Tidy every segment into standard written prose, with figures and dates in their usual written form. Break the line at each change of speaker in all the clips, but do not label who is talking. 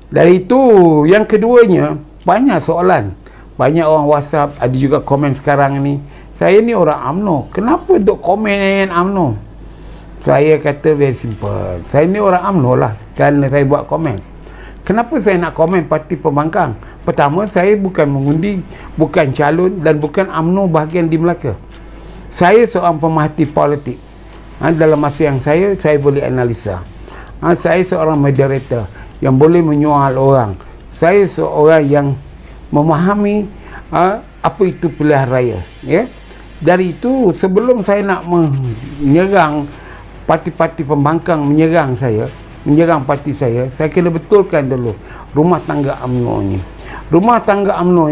Dari itu, yang keduanya, banyak soalan. Banyak orang WhatsApp, ada juga komen sekarang ni. Saya ni orang UMNO, kenapa duk komen dengan UMNO? Saya kata very simple. Saya ni orang UMNO lah, kerana saya buat komen. Kenapa saya nak komen parti pembangkang? Pertama, saya bukan mengundi, bukan calon dan bukan UMNO bahagian di Melaka. Saya seorang pemerhati politik. Dalam masa yang saya boleh analisa. Saya seorang moderator yang boleh menyual orang. Saya seorang yang memahami apa itu pilihan raya. Ya? Dari itu, sebelum saya nak menyerang parti-parti pembangkang menyerang parti saya kena betulkan dulu rumah tangga UMNO ini. Rumah tangga UMNO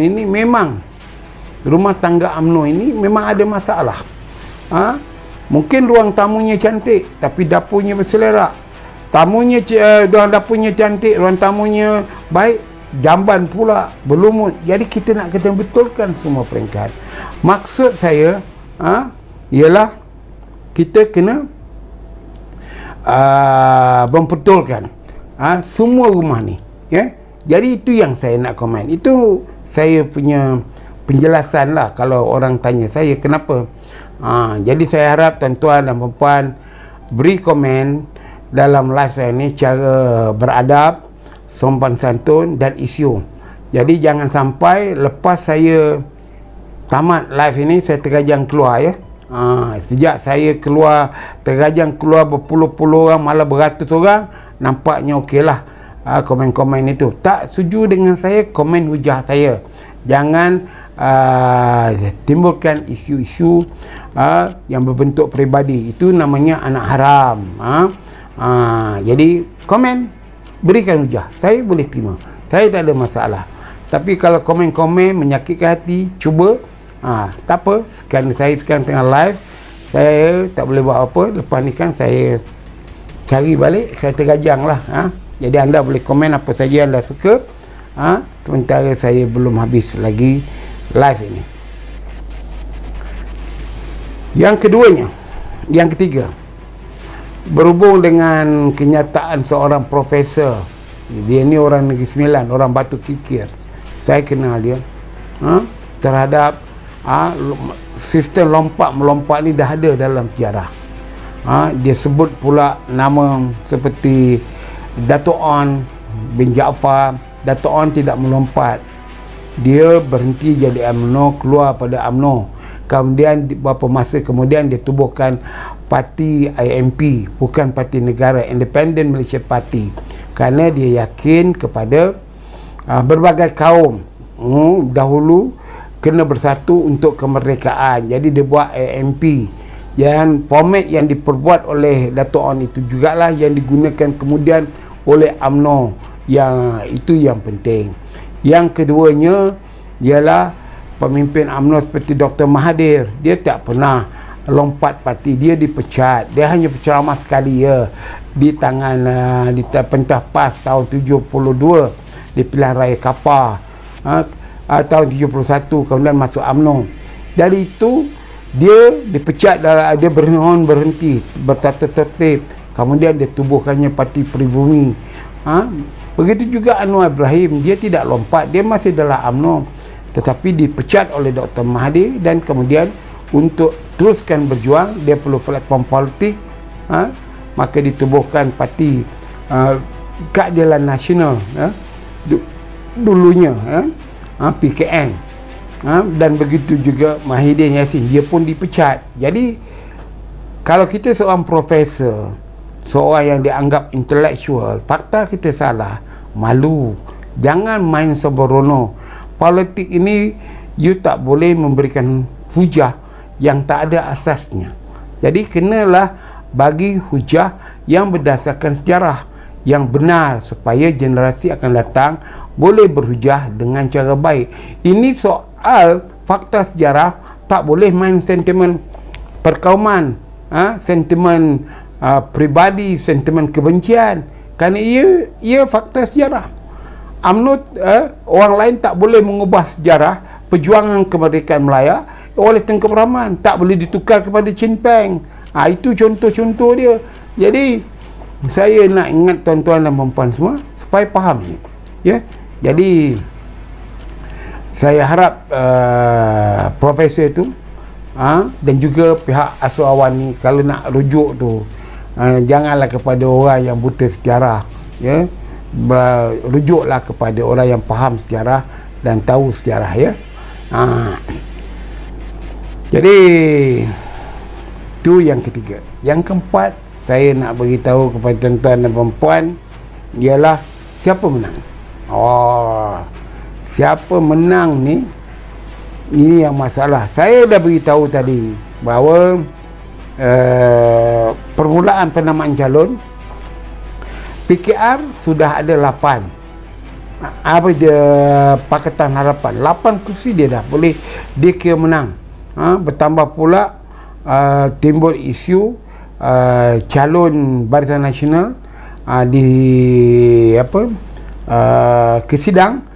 ini memang ada masalah. Mungkin ruang tamunya cantik tapi dapurnya berselerak. Dapurnya cantik, ruang tamunya baik, jamban pula berlumut. Jadi kita nak kena betulkan semua peringkat. Maksud saya ialah kita kena membetulkan semua rumah ni, ya. Jadi itu yang saya nak komen. Itu saya punya penjelasan lah kalau orang tanya saya kenapa. Jadi saya harap tuan-tuan dan puan beri komen dalam live saya ni cara beradab, sopan santun dan isu. Jadi jangan sampai lepas saya tamat live ini saya terkajang keluar, ya. Sejak saya terkajang keluar berpuluh-puluh orang, malah beratus orang, nampaknya okeylah komen-komen itu. Tak setuju dengan saya, komen hujah saya. Jangan timbulkan isu-isu yang berbentuk peribadi. Itu namanya anak haram. Jadi komen, berikan hujah, saya boleh terima, saya tak ada masalah. Tapi kalau komen-komen menyakitkan hati, cuba tak apa, kerana saya sekarang tengah live, saya tak boleh buat apa. Lepas ni kan saya cari balik, saya tergajang lah. Jadi anda boleh komen apa saja anda suka, sementara saya belum habis lagi live ini. Yang ketiga, berhubung dengan kenyataan seorang profesor. Dia ni orang Negeri Sembilan, orang Batu Kikir. Saya kenal dia. Terhadap sistem lompat-melompat ni dah ada dalam sejarah. Dia sebut pula nama seperti Dato' On bin Jaafar. Dato' On tidak melompat, dia berhenti jadi UMNO, keluar pada UMNO. Kemudian beberapa masa kemudian dia tubuhkan parti IMP, bukan Parti Negara, Independent Malaysia Party, kerana dia yakin kepada berbagai kaum dahulu kena bersatu untuk kemerdekaan. Jadi dia buat AMP, dan format yang diperbuat oleh Dato' On itu jugalah yang digunakan kemudian oleh UMNO. Yang itu yang penting. Yang keduanya ialah pemimpin UMNO seperti Dr. Mahathir. Dia tak pernah lompat parti, dia dipecat. Dia hanya berceramah sekali, ya, di tangan di pentas PAS tahun 72 di pilihan raya Kapar. Tahun 71 kemudian masuk UMNO. Dari itu dia dipecat, dia berhenti bertata tertib. Kemudian dia tubuhkannya Parti Peribumi. Begitu juga Anwar Ibrahim, dia tidak lompat, dia masih dalam UMNO, tetapi dipecat oleh Dr. Mahathir, dan kemudian untuk teruskan berjuang dia perlu platform politik, maka ditubuhkan Parti Keadilan Nasional, dulunya PKN. Dan begitu juga Mahidin Yassin, dia pun dipecat. Jadi kalau kita seorang profesor, seorang yang dianggap intelektual, fakta kita salah, malu. Jangan main sembrono. Politik ini you tak boleh memberikan hujah yang tak ada asasnya. Jadi kenalah bagi hujah yang berdasarkan sejarah yang benar, supaya generasi akan datang boleh berhujah dengan cara baik. Ini soal fakta sejarah, tak boleh main sentimen perkauman, sentimen pribadi, sentimen kebencian, kerana ia fakta sejarah. UMNO, orang lain tak boleh mengubah sejarah perjuangan kemerdekaan Melaya oleh Tengku Rahman, tak boleh ditukar kepada Chin Peng. Itu contoh-contoh dia. Jadi saya nak ingat tuan-tuan dan puan-puan semua supaya faham ni. ya. Jadi saya harap profesor itu dan juga pihak Asuh Awan ni kalau nak rujuk tu janganlah kepada orang yang buta sejarah, ya. Rujuklah kepada orang yang faham sejarah dan tahu sejarah, ya. Jadi itu yang ketiga. Yang keempat, saya nak beritahu kepada tuan-tuan dan puan ialah siapa menang. Siapa menang ni, ini yang masalah. Saya dah beritahu tadi bahawa permulaan penamaan calon PKR sudah ada 8. Apa dia Pakatan Harapan, 8 kursi dia dah boleh dia kira menang. Bertambah pula timbul isu calon Barisan Nasional ke sidang,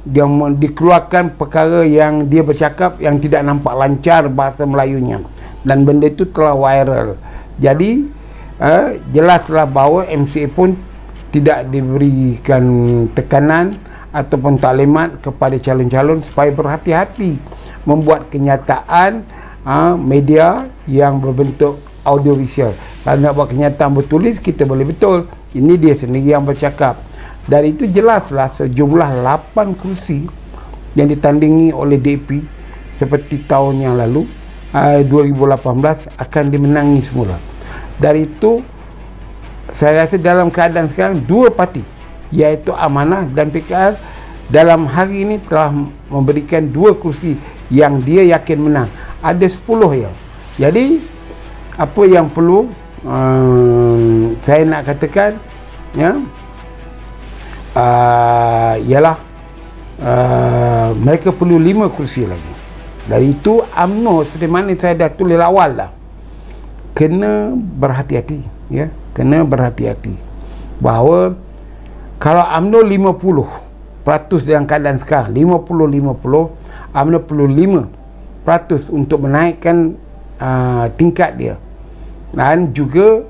dia dikeluarkan perkara yang dia bercakap yang tidak nampak lancar bahasa Melayunya, dan benda itu telah viral. Jadi jelaslah bahawa MCA pun tidak diberikan tekanan ataupun taklimat kepada calon-calon supaya berhati-hati membuat kenyataan media yang berbentuk audiovisual. Kalau nak buat kenyataan bertulis, kita boleh betul. Ini dia sendiri yang bercakap. Dan itu jelaslah sejumlah 8 kursi yang ditandingi oleh DAP seperti tahun yang lalu, 2018, akan dimenangi semula. Dari itu saya rasa dalam keadaan sekarang, 2 parti iaitu Amanah dan PKR dalam hari ini telah memberikan 2 kursi yang dia yakin menang. Ada 10 ya. Jadi apa yang perlu saya nak katakan, ya, ialah mereka perlu 5 kursi lagi. Dari itu UMNO, seperti mana saya dah tulis awal dah, kena berhati-hati, ya, kena berhati-hati bahawa kalau UMNO 50% dalam keadaan sekarang 50-50, UMNO perlu 5% untuk menaikkan tingkat dia. Dan juga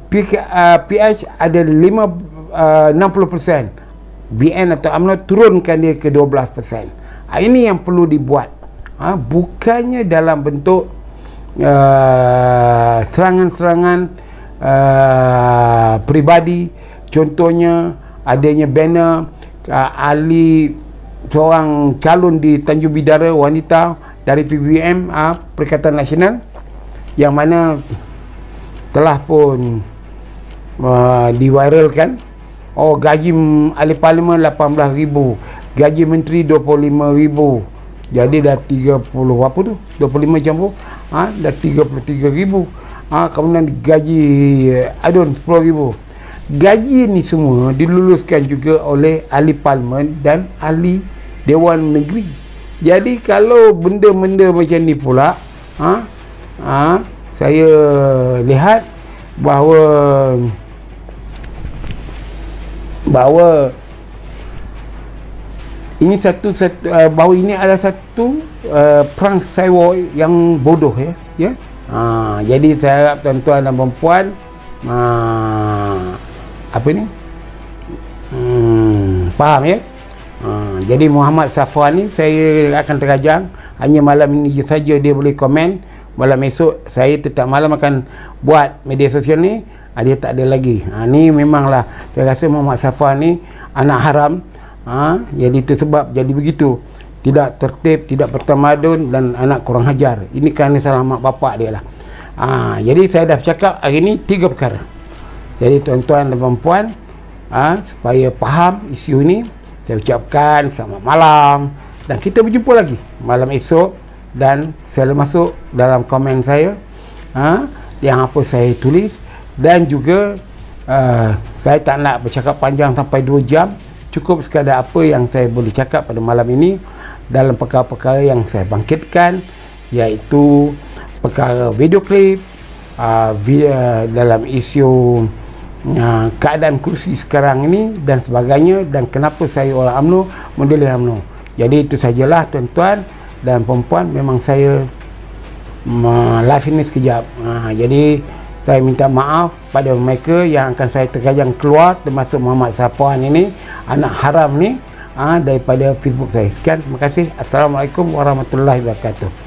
PH ada 60%, BN atau UMNO turunkan dia ke 12%. Ini yang perlu dibuat, bukannya dalam bentuk serangan-serangan peribadi. Contohnya adanya banner ahli seorang calon di Tanjung Bidara wanita dari PBM Perikatan Nasional, yang mana telah pun diviralkan. Gaji ahli parlimen 18,000, gaji menteri 25,000. Jadi dah 30 apa tu, 25 campur dah 33,000. Kemudian gaji adun 10,000. Gaji ni semua diluluskan juga oleh ahli parlimen dan ahli Dewan Negeri. Jadi kalau benda-benda macam ni pula, saya lihat bahawa ini bahawa ini adalah satu perang cyber yang bodoh, ya. Jadi saya harap tuan-tuan dan puan faham, ya. Jadi Muhammad Safwan ni saya akan terajang hanya malam ini saja dia boleh komen. Malam esok saya tetap malam akan buat media sosial ni, dia tak ada lagi. Ni memanglah saya rasa Muhammad Safwan ni anak haram. Jadi itu sebab jadi begitu, tidak tertib, tidak bertamadun dan anak kurang hajar. Ini kerana salah mak bapak dia lah. Jadi saya dah cakap hari ni 3 perkara. Jadi tuan-tuan dan puan, supaya faham isu ini, saya ucapkan selamat malam, dan kita berjumpa lagi malam esok. Dan saya masuk dalam komen saya yang apa saya tulis, dan juga saya tak nak bercakap panjang sampai 2 jam. Cukup sekadar apa yang saya boleh cakap pada malam ini dalam perkara-perkara yang saya bangkitkan, iaitu perkara video klip, dalam isu keadaan kursi sekarang ini dan sebagainya, dan kenapa saya orang UMNO memilih UMNO. Jadi itu sajalah tuan-tuan dan puan-puan. Memang saya live ini sekejap, jadi Saya minta maaf pada mereka yang akan saya terkadang keluar, termasuk Muhammad Sapuan ini, anak haram ni, daripada Facebook saya. Sekian, terima kasih. Assalamualaikum warahmatullahi wabarakatuh.